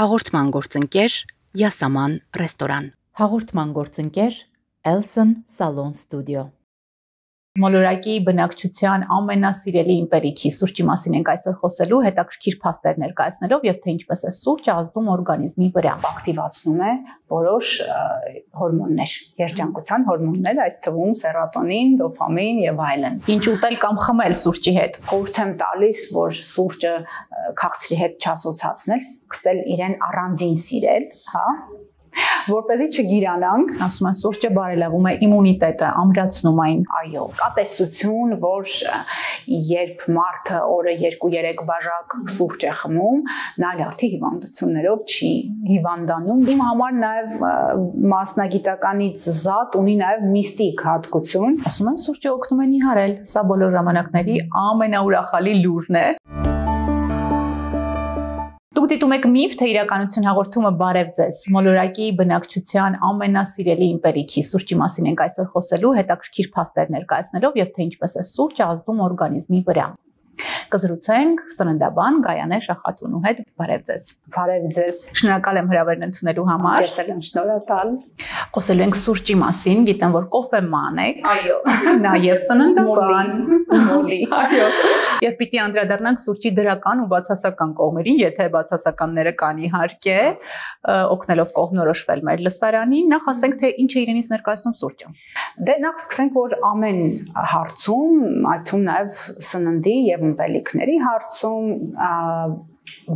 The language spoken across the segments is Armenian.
Հաղորդման գործընկեր Յասաման ռեստորան։ Հաղորդման գործընկեր Elson Salon Studio։ Մոլորակի բնակչության ամենասիրելի իմպերիքի սուրճի մասին ենք այսօր խոսելու, հետաքրքիր փաստեր ներկայացնելով եւ թե ինչպես է սուրճը ազդում օրգանիզմի վրա։ Ակտիվացնում է որոշ հորմոններ, երջանկության հորմոններ, այդ թվում սերոտոնին, դոֆամին եւ այլն։ Ինչ ուտել կամ խմել սուրճի հետ։ Խորհուրդ եմ տալիս, որ սուրճը քաղցրի հետ չասոցացնել, սկսել իրեն առանձին սիրել, հա։ Որպեսզի չգիրանանք, ասում են սուրճը բարելավում է իմունիտետը, ամրացնում այն։ Այո, կա տեսություն, որ երբ մարդը օրը 2-3 բաժակ սուրճ է խմում, նա լյարդի հիվանդություններով չի հիվանդանում։ Իմ համար նաև մասնագիտականից զատ ունի նաև միստիկ հատկություն։ Ասում են սուրճը օգնում է նիհարել, սա բոլոր ժամանակների ամենաուրախալի լուրն է։ Դուք դիտում եք Միֆ, թե իրականություն հաղորդումը բարև ձեզ։ Մոլորակի բնակչության ամենասիրելի իմպերիքի սուրճի մասին ենք այսօր խոսելու, հետաքրքիր փաստեր ներկայացնելով եւ թե ինչպես է սուրճը ազդում օրգանիզմի վրա։ Կզրուցենք սննդաբան Գայանե Շախատունու հետ։ Բարև ձեզ։ Բարև ձեզ։ Շնորհակալ եմ հրավերն ընդունելու համար։ Ես էլ եմ շնորհակալ։ Խոսելու ենք սուրճի մասին, գիտեմ, որ կոֆեման եք։ Այո։ Նաև սննդաբան։ Մոլի։ Այո։ Եվ պիտի անդրադառնանք սուրճի դրական ու բացասական կողմերին, եթե բացասականները կան իհարկե, օգնելով կողմնորոշվել մեր լսարանին, նախ ասենք, թե ինչ է իրենից ներկայացնում սուրճը։ Դե նախ սկսենք, որ ամեն հարցում, այդ թվում նաև սննդի եւ ըմպելիքների հարցում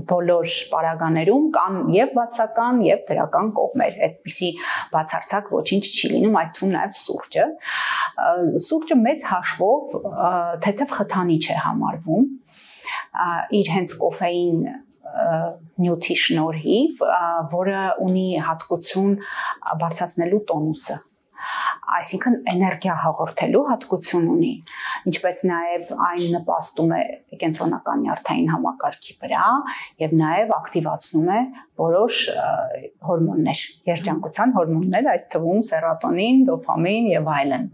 բոլոր պարագաներում կան եւ բացական եւ դրական կողմեր, այդպիսի բացարձակ ոչինչ չի լինում, այդ թվում նաեւ սուրճը։ Սուրճը մեծ հաշվով թեթև խթանիչ է համարվում, իր հենց կոֆեին նյութի շնորհիվ, որը ունի հատկություն բարձրացնելու տոնուսը, այսինքն էներգիա հաղորդելու հատկություն ունի, ինչպես նաև այն նպաստում է կենտրոնական նյարդային համակարգի վրա եւ նաև ակտիվացնում է որոշ հորմոններ, երջանկության հորմոններ, այդ թվում սերոտոնին, դոֆամին եւ այլն։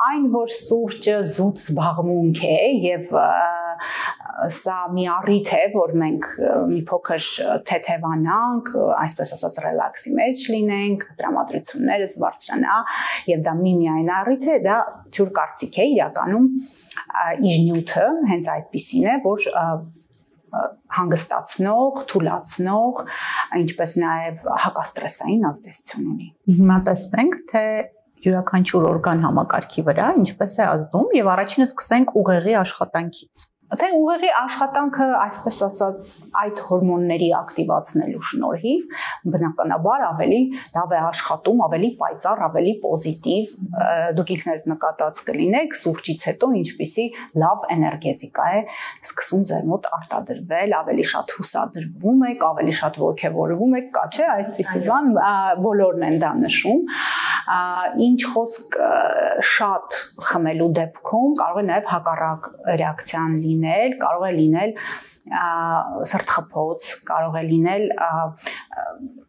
Այն, որ սուրճը զուտ զբաղմունք է եւ սա մի առիթ է, որ մենք մի փոքր թեթևանանք, այսպես ասած ռելաքսի մեջ լինենք, տրամադրությունները բարձրանա եւ դա միայն առիթ է, դա թյուր կարծիք է իրականում իր նյութը հենց այդպիսին է, որ հանգստացնող, թուլացնող, ինչպես նաև հակաստրեսային ազդեցություն ունի։ Հիմա տեսնենք, թե յուրաքանչյուր օրգան համակարգի վրա ինչպես է ազդում եւ առաջինը սկսենք ուղեղի աշխատանքից։ Թե ուղեղի աշխատանքը, այսպես ասած, այդ հորմոնների ակտիվացնելու շնորհիվ բնականաբար ավելի լավ է աշխատում, ավելի պայծառ, ավելի պոզիտիվ, դուք ինքներդ նկատած կլինեք, սուրճից հետո ինչպիսի լավ էներգետիկա է սկսում ձեր մոտ արտադրվել, ավելի շատ հուսադրվում եք, ավելի շատ ոգևորվում եք, կա չէ, այդպիսի բան, բոլորն են դա նշում։ Ինչ խոսք շատ խմելու դեպքում կարող է նաև հակառակ ռեակցիան լինել, կարող է լինել սրտխփոց, կարող է լինել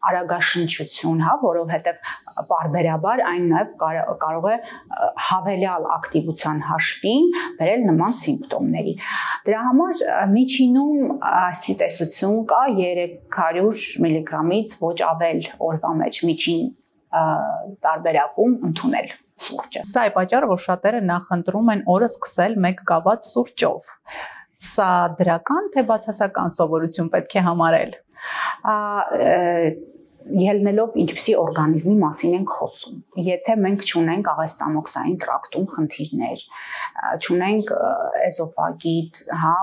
արագաշնչություն, հա, որովհետև պարբերաբար այն նաև կարող է հավելյալ ակտիվության հաշվին բերել նման սիմպտոմների։ Դրա համար միջինում այսպիսի տեսություն կա 300 միլիգրամից ոչ ավել օրվա մեջ միջին տարբերակում ընդունել սուրճը։ Սա է պատճառը, որ շատերը նախընտրում են օրը սկսել 1 գավաթ սուրճով։ Սա դրական թե բացասական սովորություն պետք է համարել։ Ելնելով ինչպիսի օրգանիզմի մասին ենք խոսում։ Եթե մենք չունենք աղեստամոքսային տրակտում խնդիրներ, չունենք էզոֆագիտ, հա,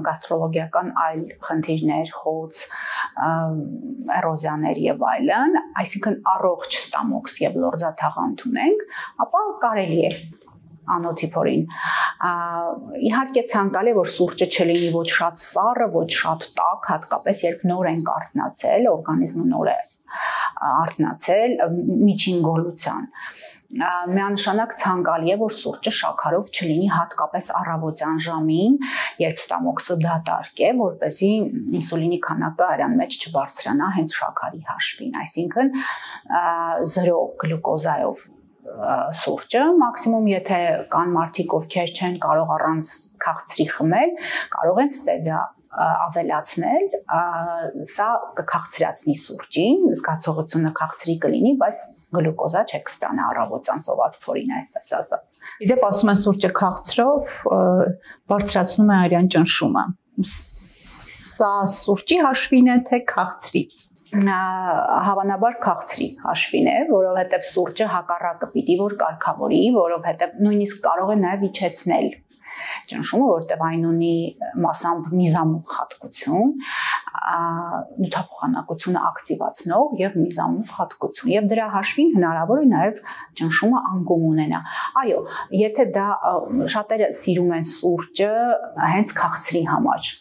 գաստրոլոգիական այլ խնդիրներ, խոց, էրոզիաներ եւ այլն, այսինքն առողջ ստամոքս եւ լորձաթաղանթ ունենք, ապա կարելի է անոթիփորին։ Իհարկե ցանկալի է, որ սուրճը չլինի ոչ շատ սառը, ոչ շատ տաք, հատկապես երբ նոր ենք արթնացել, օրգանիզմը նոր է արթնացել միջին գոլության։ Միանշանակ ցանկալի է, որ սուրճը շաքարով չլինի հատկապես առավոտյան ժամին, երբ ստամոքսը դատարկ է, որպեսզի ինսուլինի քանակը արյան մեջ չբարձրանա հենց շաքարի հաշվին, այսինքն 0 գլյուկոզայով սուրճը, մաքսիմում եթե կան մարդիկ, ովքեր չեն կարող առանց քաղցրի խմել, կարող են ստևիա ավելացնել, սա կքաղցրացնի սուրճին, զգացողությունը քաղցրի կլինի, բայց գլուկոզա չեք ստանա առավոտյան սոված փորին, այսպես ասած։ Իդեպ ասում են սուրճը քաղցրով բարձրացնում է արյան ճնշումը։ Սա սուրճի հաշվին է, թե քաղցրի։ Հավանաբար քաղցրի հաշվին է, որովհետև սուրճը հակառակը պիտի որ կարգավորի, որովհետև նույնիսկ կարող է նաև իջեցնել ճնշումը, որտեղ այն ունի մասամբ միզամուղ հատկություն, նյութափոխանակությունը ակտիվացնող եւ միզամուղ հատկություն, եւ դրա հաշվին հնարավոր է նաև ճնշումը անկում ունենա։ Այո, եթե դա շատերը սիրում են սուրճը հենց քաղցրի համար,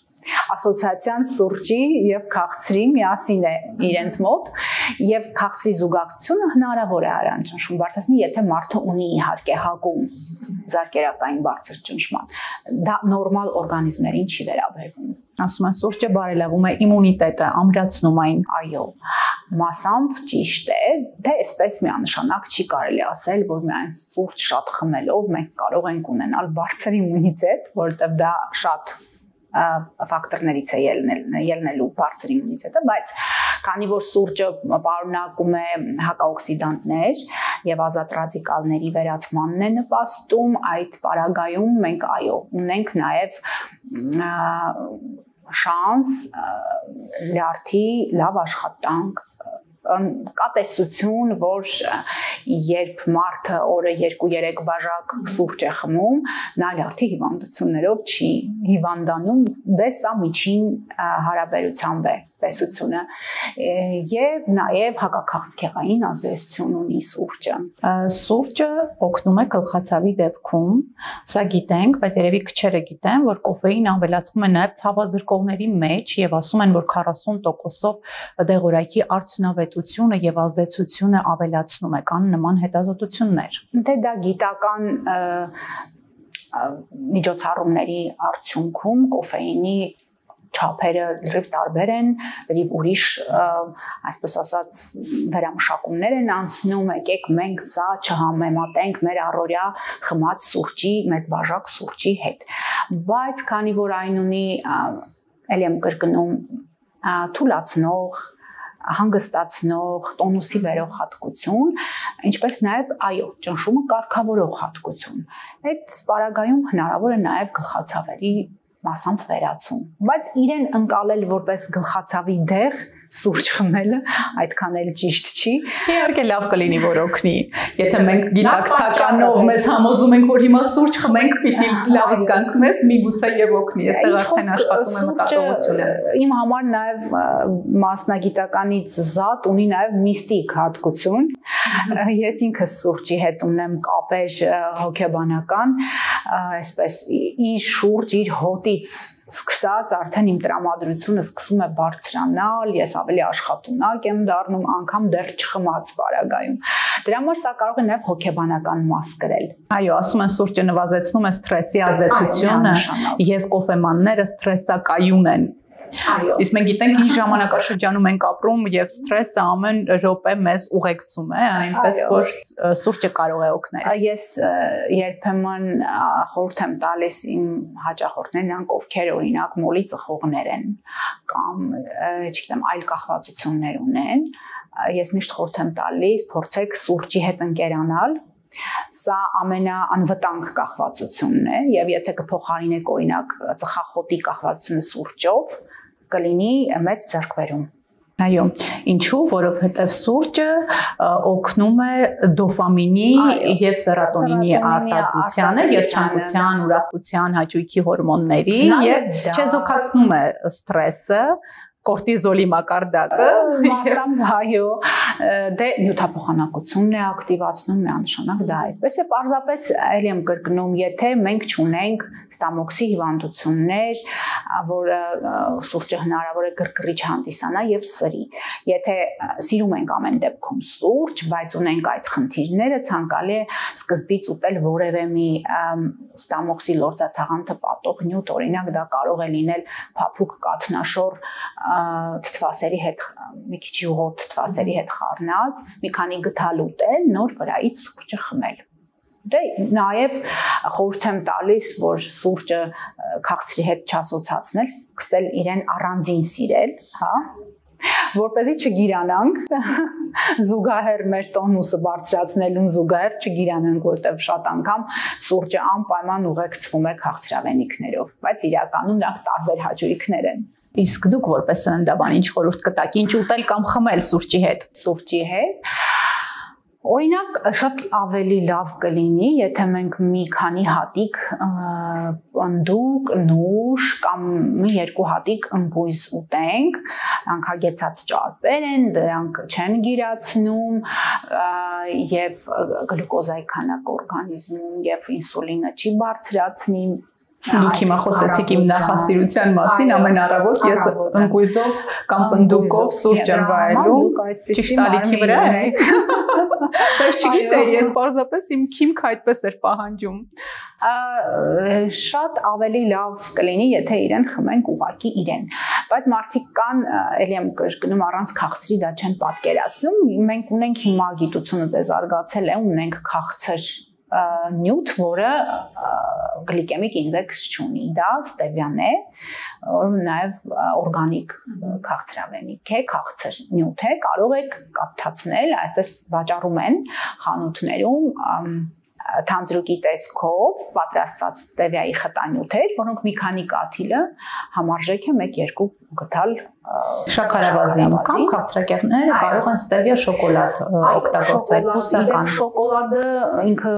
ասոցիացիան սուրճի եւ քաղցրի միասին է իրենց մոտ եւ քաղցրի զուգակցությունը հնարավոր է արյան ճնշում բարձրացնի, եթե մարդը ունի իհարկե հակում զարկերակային բարձր ճնշման, դա նորմալ օրգանիզմներին չի վերաբերվում։ Ասում են սուրճը բարելավում է իմունիտետը, ամրացնում այն։ Այո, մասամբ ճիշտ է, դե այսպես միանշանակ չի կարելի ասել, որ միայն սուրճ շատ խմելով մենք կարող ենք ունենալ բարձր իմունիտետ, որտեղ դա շատ ֆակտորներից է ելնելու բարձր իմունիտետը, բայց քանի որ սուրճը պարունակում է հակաօքսիդանտներ եւ ազատ ռադիկալների վերացմանն է նպաստում, այդ պարագայում մենք այո ունենք նաեւ շանս լյարդի լավ աշխատանք կա տեսություն, որ երբ մարդը օրը 2-3 բաժակ սուրճ է խմում, նա լյարդի հիվանդություններով չի հիվանդանում, դե սա միջին հարաբերությամբ է տեսությունը եւ նաեւ հակաքաղցկեղային ազդեցություն ունի սուրճը։ Սուրճը օգնում է գլխացավի դեպքում, սա գիտենք, բայց երևի քչերը գիտեն, որ կոֆեին ավելացվում է նաեւ ցավազրկողների մեջ եւ ասում են, որ 40%-ով դեղորայքի արդյունավետությունը եւ ազդեցությունը ավելացնում է, կան նման հետազոտություններ։ Դե դա գիտական միջոցառումների արդյունքում կոֆեինի չափերը լրիվ տարբեր են, լրիվ ուրիշ, այսպես ասած, վերամշակումներ են անցնում, եկեք մենք սա չհամեմատենք մեր առօրյա խմած սուրճի, մեկ բաժակ սուրճի հետ։ Բայց քանի որ այն ունի, ելի եմ կրկնում, թուլացնող, հանգստացնող, տոնուսի բերող հատկություն, ինչպես նաև այո, ճնշումը կարգավորող հատկություն։ Այդ պարագայում հնարավոր է նաև գլխացավերի մասամբ վերացում, բայց իրեն ընկալել որպես գլխացավի դեղ սուրճ խմելը այդքան էլ ճիշտ չի։ Իհարկե լավ կլինի որ օգնի։ Եթե մենք գիտակցականով մեզ համոզում ենք, որ հիմա սուրճ խմենք, պիտի լավ զգանք մեզ, միգուցե եւ օգնի։ Այստեղ արդեն աշխատում է մտածողությունը։ Իմ համար նաև մասնագիտականից զատ ունի նաև միստիկ հատկություն։ Ես ինքս սուրճի հետ ունեմ կապեր հոգեբանական, այսպես իր շուրջ, իր հոտից սկսած արդեն իմ տրամադրությունը սկսում է բարձրանալ, ես ավելի աշխատունակ եմ դառնում, անգամ դեռ չխմած պարագայում։ Դրա համար սա կարող է նաև հոգեբանական մաս կրել։ Այո, ասում են սուրճը նվազեցնում է սթրեսի ազդեցությունը եւ կոֆեմանները սթրեսակայուն են։ Իսկ մենք գիտենք ինչ ժամանակաշրջանում ենք ապրում եւ սթրեսը ամեն րոպե մեզ ուղեկցում է, այնպես որ սուրճը կարող է օգնել։ Ես երբեմն խորհուրդ եմ տալիս իմ հաճախորդներին, նրանք ովքեր օրինակ մոլի ծխողներ են կամ չգիտեմ այլ կախվածություններ ունեն, ես միշտ խորհուրդ եմ տալիս փորձեք սուրճի հետ ընկերանալ։ Սա ամենաանվտանգ կախվածությունն է եւ եթե կփոխարինեք օրինակ ծխախոտի կախվածությունը սուրճով կլինի մեծ ձեռքբերում։ Այո, ինչու, որովհետև սուրճը օգնում է դոֆամինի եւ սերոտոնինի արտադրությանը եւ ցանկության, ուրախության, հաճույքի հորմոնների եւ չեզոքացնում է սթրեսը, կորտիզոլի մակարդակը, մասամբ այո, դե նյութափոխանակությունն է ակտիվացնում, միանշանակ դա այդպես է, պարզապես ելի եմ կրկնում, եթե մենք չունենք ստամոքսի հիվանդություններ, որը սուրճը հնարավոր է գրգռիչ հանդիսանա եւ սրի։ Եթե սիրում ենք ամեն դեպքում սուրճ, բայց ունենք այդ խնդիրները, ցանկալի է սկզբից ուտել որևէ մի ստամոքսի լորձաթաղանթը պատող նյութ, օրինակ դա կարող է լինել փափուկ կաթնաշոր թթվասերի հետ, մի քիչ յուղոտ թթվասերի հետ խառնած, մի քանի գթալ ուտել, նոր վրայից սուրճը խմել։ Դե նաև խորհուրդ եմ տալիս, որ սուրճը քաղցրի հետ չասոցացնել, սկսել իրեն առանձին սիրել, հա, որպեսզի չգիրանանք, զուգահեռ մեր տոնուսը բարձրացնելուն զուգահեռ չգիրանանք, որտեղ շատ անգամ սուրճը անպայման ուղեկցվում է քաղցրավենիքներով, բայց իրականում դրանք տարբեր հաճույքներ են։ Իսկ դուք որպես սննդաբան ինչ խորհուրդ կտաք, ինչ ուտել կամ խմել սուրճի հետ։ Սուրճի հետ Օրինակ շատ ավելի լավ կլինի, եթե մենք մի քանի հատիկ պնդուկ, նուշ կամ մի երկու հատիկ ընկույզ ուտենք, դրանք հագեցած ճարպեր են, դրանք չեն գիրացնում եւ գլյուկոզայի քանակը օրգանիզմում եւ ինսուլինը չի բարձրացնի։ Դուք հիմա խոսեցիք իմ նախասիրության մասին, ամեն առավոտ ես ընկույզով կամ պնդուկով սուրճ եմ վայելում, ճիշտ ալիքի վրա եք։ Բայց չգիտեի, ես պարզապես իմ քիմքը այդպես էր պահանջում։ Շատ ավելի լավ կլինի, եթե իրեն խմենք ուղղակի իրեն։ Բայց մարդիկ կան, ելի եմ կրկնում, առանց քաղցրի դա չեն պատկերացնում։ Մենք ունենք հիմա գիտությունը դե զարգացել է, ունենք քաղցր նյութ, որը գլիկեմիկ ինդեքս չունի, դա ստևյան է, որ նաև օրգանիկ քաղցրավենիք է, քաղցր նյութ է, կարող եք կաթացնել, այսպես վաճառում են խանութներում թանձրուկի տեսքով պատրաստված ստևիայի խտանյութեր, որոնք մի քանի կաթիլը համարժեք է 1-2 գտալ շաքարավազին կամ քաղցրակերտները կարող են ստևիա շոկոլադ օգտագործել, բուսական։ Շոկոլադը ինքը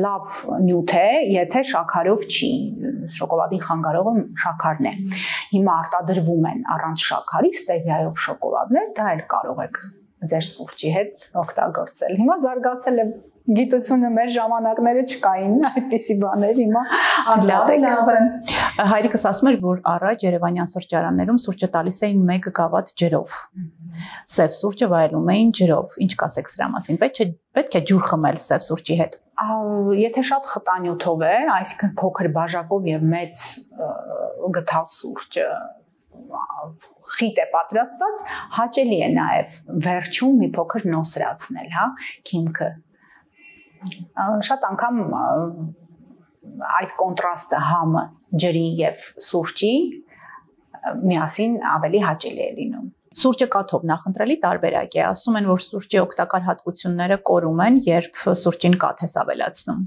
լավ նյութ է, եթե շաքարով չի, շոկոլադի խանգարողը շաքարն է։ Հիմա արտադրվում են առանց շաքարի ստևիայով շոկոլադներ, դա էլ կարող եք ձեր սուրճի հետ օգտագործել։ Հիմա զարգացել է գիտությունը, մեր ժամանակները չկային այդպիսի բաներ, հիմա լավ է։ Հայրիկս ասում էր, որ առաջ Երևանյան սրճարաններում սուրճը տալիս էին 1 գավաթ ջրով։ Սև սուրճը վայելում էին ջրով։ Ինչ կասեք սրա մասին։ Պետք է ջուր խմել սև սուրճի հետ։ Եթե շատ խտանյութով է, այսինքն փոքր բաժակով եւ մեծ գտալ սուրճը խիտ է պատրաստված, հաճելի է նաև վերջում մի փոքր նոսրացնել, հա, քիմքը։ Շատ անգամ այդ կոնտրաստը համը ջրի եւ սուրճի միասին ավելի հաճելի է լինում։ Սուրճը կաթով նախընտրելի տարբերակ է, ասում են, որ սուրճի օգտակար հատկությունները կորում են, երբ սուրճին կաթ ես ավելացնում։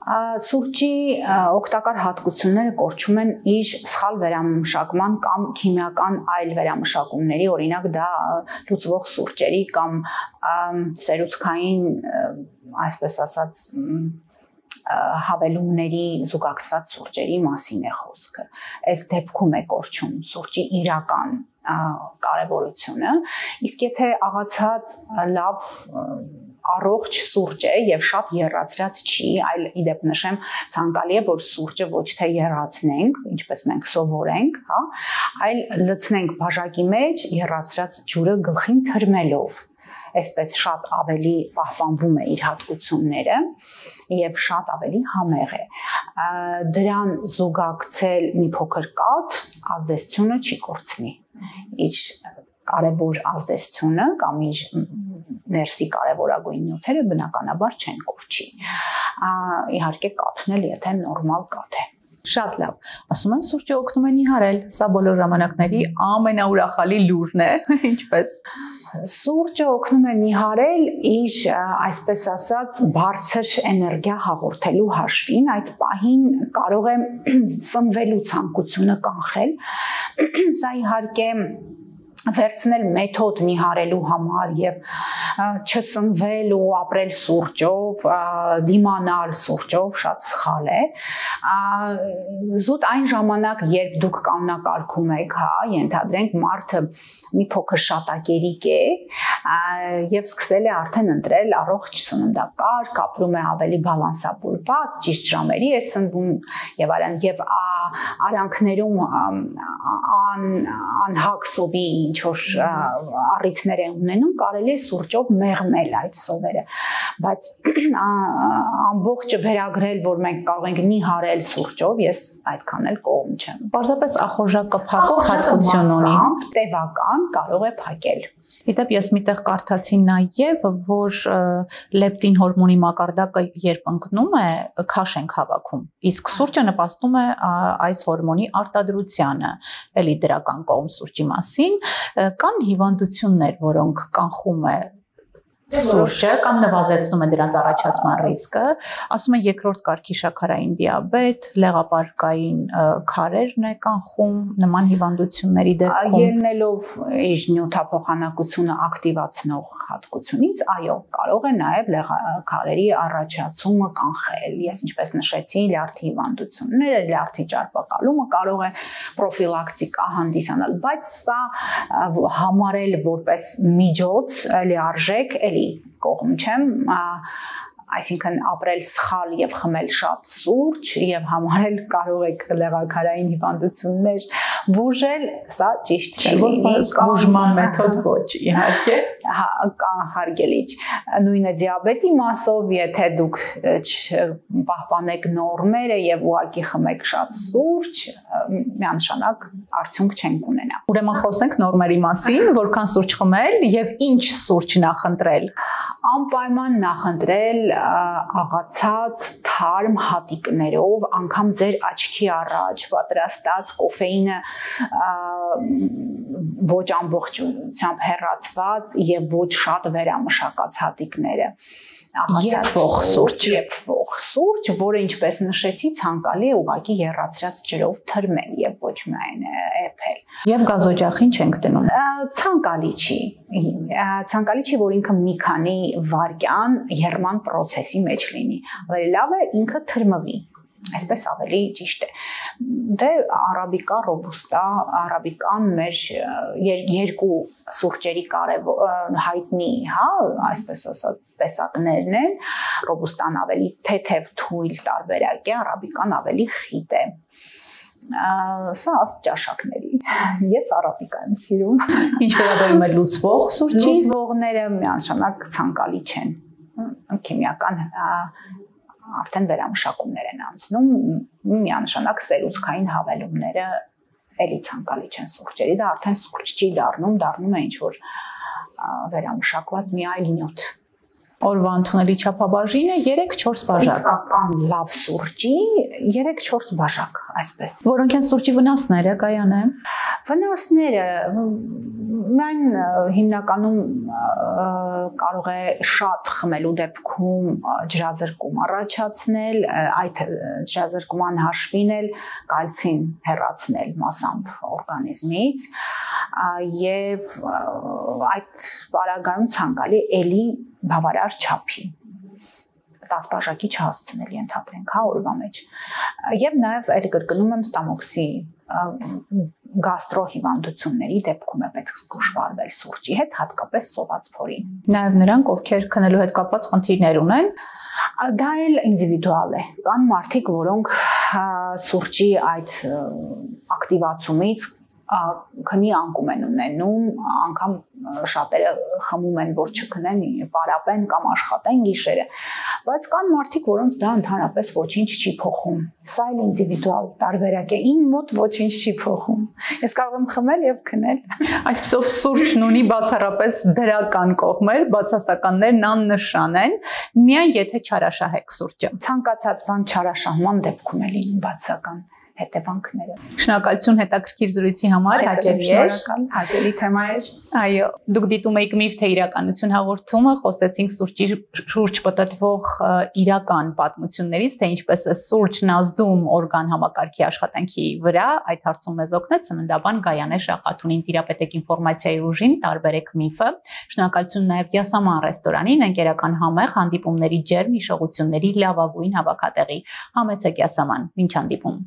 Սուրճի օգտակար հատկությունները կորչում են իր սխալ վերամշակման կամ քիմիական այլ վերամշակումների, օրինակ դա լուծվող սուրճերի կամ սերուցքային, այսպես ասած, հավելումների զուգակցված սուրճերի մասին է խոսքը։ Այս դեպքում է կորչում սուրճի իրական կարևորությունը, իսկ եթե աղացած լավ առողջ սուրճ է եւ շատ եռացրած չի, այլ իդեպ նշեմ, ցանկալի է, որ սուրճը ոչ թե եռացնենք, ինչպես մենք սովորենք, հա, այլ լցնենք բաժակի մեջ եռացրած ջուրը գլխին թրմելով։ Այսպես շատ ավելի պահպանվում է իր հատկությունները եւ շատ ավելի համեղ է։ Դրան զուգակցել մի փոքր կաթ ազդեցությունը չի կորցնի։ Իր կարևոր ազդեցությունը կամ իր ներսի կարևորագույն նյութերը բնականաբար չեն կորչի։ Իհարկե կաթն էլ եթե նորմալ կաթ է։ Շատ լավ։ Ասում են սուրճը օգնում է նիհարել, սա բոլոր ժամանակների ամենաուրախալի լուրն է, ինչպես։ Սուրճը օգնում է նիհարել իր, այսպես ասած, բարձր էներգիա հաղորդելու հաշվին, այդ պահին կարող է սնվելու ցանկությունը կանխել։ Սա իհարկե վերցնել մեթոդ նիհարելու համար եւ չսնվել ու ապրել սուրճով, դիմանալ սուրճով շատ սխալ է։ Զուտ այն ժամանակ, երբ դուք կանոնակարգում եք, հա, ենթադրենք մարդը մի փոքր շատակերիկ է եւ սկսել է արդեն ընտրել առողջ սննդակարգ, ապրում է ավելի բալանսավորված, ճիշտ ժամերի է սնվում եւ այլն, եւ արանքներում անհագ սովի ինչ որ առիթներ է ունենում, կարելի է սուրճով իմաստով մեղմել այդ սովերը, բայց ամբողջը վերագրել, որ մենք կարող ենք նիհարել սուրճով, ես այդքան էլ կողմ չեմ։ Պարզապես ախորժակը փակող հատկություն ունի, տևական կարող է փակել։ Իդեպ ես միտեղ կարդացի նաև, որ լեպտին հորմոնի մակարդակը երբ ընկնում է, քաշ ենք հավաքում, իսկ սուրճը նպաստում է այս հորմոնի արտադրությանը, էլի դրական կողմ սուրճի մասին, կան հիվանդություններ, որոնք կանխում է սուրճը կամ նվազեցնում է դրանց առաջացման ռիսկը, ասում են երկրորդ կարգի շաքարային դիաբետ, լեղապարկային քարերն է կանխում նման հիվանդությունների դեպքում։ Ելնելով իր նյութափոխանակությունը ակտիվացնող հատկությունից, այո, կարող է նաև լեղաքարերի առաջացումը կանխել։ Ես ինչպես նշեցի, լյարդի հիվանդությունները, լյարդի ճարպակալումը կարող է պրոֆիլակտիկա հանդիսանալ, բայց սա համարել որպես միջոց, լիարժեք, կողմ չեմ, այսինքն ապրել սխալ եւ խմել շատ սուրճ եւ համարել կարող եք լեղաքարային հիվանդություններ բուժել, սա ճիշտ չի լինի, բուժման մեթոդ ոչ, իհարկե, կանխարգելի չէ։ Նույնը դիաբետի մասով, եթե դուք պահպանեք նորմերը եւ ուղղակի խմեք շատ սուրճ, միանշանակ արդյունք չենք ունենա։ Ուրեմն խոսենք նորմերի մասին, որքան սուրճ խմել եւ ինչ սուրճ նախընտրել։ Անպայման նախընտրել աղացած թարմ հատիկներով, անգամ ձեր աչքի առաջ պատրաստած կոֆեինը ոչ ամբողջությամբ հեռացված եւ ոչ շատ վերամշակած հատիկները, Եփվող սուրճ, որը ինչպես նշեցի, ցանկալի է ուղղակի եռացրած ջրով թրմել եւ ոչ միայն էփել։ Եվ գազօջախին չենք դնում։ Ցանկալի չի, որ ինքը մի քանի վայրկյան եռման process-ի մեջ լինի։ Ավելի լավ է ինքը թրմվի։ Այսպես ավելի ճիշտ է։ Դե արաբիկա, ռոբուստա, արաբիկան մեր երկու սուրճերի կարևոր հայտնի, այսպես ասած, տեսակներն են, ռոբուստան ավելի թեթև թույլ տարբերակ է, արաբիկան ավելի խիտ է։ Սա աստ ճաշակների։ Ես արաբիկա եմ սիրում։ Ինչ վերաբերում է լուծվող սուրճի։ Լուծվողները միանշանակ ցանկալի չեն։ Քիմիական արդեն վերամշակումներ են անցնում, միանշանակ սերուցքային հավելումները էլի ցանկալի չեն սուրճերի, դա արդեն սուրճ չի դառնում է ինչ-որ վերամշակված մի այլ նյութ։ Օրվա ընդունելի չափաբաժինը 3-4 բաժակ։ Իսկական լավ սուրճի 3-4 բաժակ, այսպես։ Որոնք են սուրճի վնասները, Գայանե։ Վնասները միայն հիմնականում կարող է շատ խմելու դեպքում ջրազրկում առաջացնել, այդ ջրազրկման հաշվին էլ կալցին հեռացնել մասամբ օրգանիզմից եւ այդ պարագայում ցանկալի էլի բավարար չափի 10 բաժակի չհասցնել ենթադրենք օրվա մեջ եւ նաեւ այլ կրկնում եմ ստամոքսի գաստրո հիվանդությունների դեպքում է պետք զգուշվարվել սուրճի հետ, հատկապես սոված փորին։ Նաեւ նրանք, ովքեր քնելու հետ կապված խնդիրներ ունեն, դա էլ ինդիվիդուալ է։ Կան մարդիկ, որոնք սուրճի այդ ակտիվացումից քնի անկում են ունենում, անգամ շատերը խմում են, որ չքնեն, պարապեն կամ աշխատեն գիշերը, բայց կան մարդիկ, որոնց դա ընդհանրապես ոչինչ չի փոխում։ Սա էլ ինդիվիդուալ տարբերակ է, իմ մոտ ոչինչ չի փոխում։ Ես կարող եմ խմել եւ քնել։ Այսպեսով սուրճն ունի բացառապես դրական կողմեր, բացասականներն աննշան են, միայն եթե չարաշահեք սուրճը։ Ցանկացած բան չարաշահման դեպքում է լինում բացասական հետևանքները։ Շնորհակալություն հետաքրքիր զրույցի համար, հաճելի էր։ Հաճելի թեմա էր։ Այո, դուք դիտում եք Միֆ թե իրականություն հաղորդումը, խոսեցինք սուրճի շուրջ պատտվող իրական պատմություններից, թե ինչպես է սուրճն ազդում օրգան համակարգի աշխատանքի վրա, այդ հարցում մեզ օգնեց ծննդաբան Գայանե Շախաթունին, տիրապետեք ինֆորմացիայի ուժին, տարբերեք Միֆը։ Շնորհակալություն նաև Յասաման ռեստորանին, ընկերական համեղ հանդիպումների ջերմ հիշողությունների լավագույն հավաքատեղի։ Համեցեք Յասաման, մինչ հանդիպում։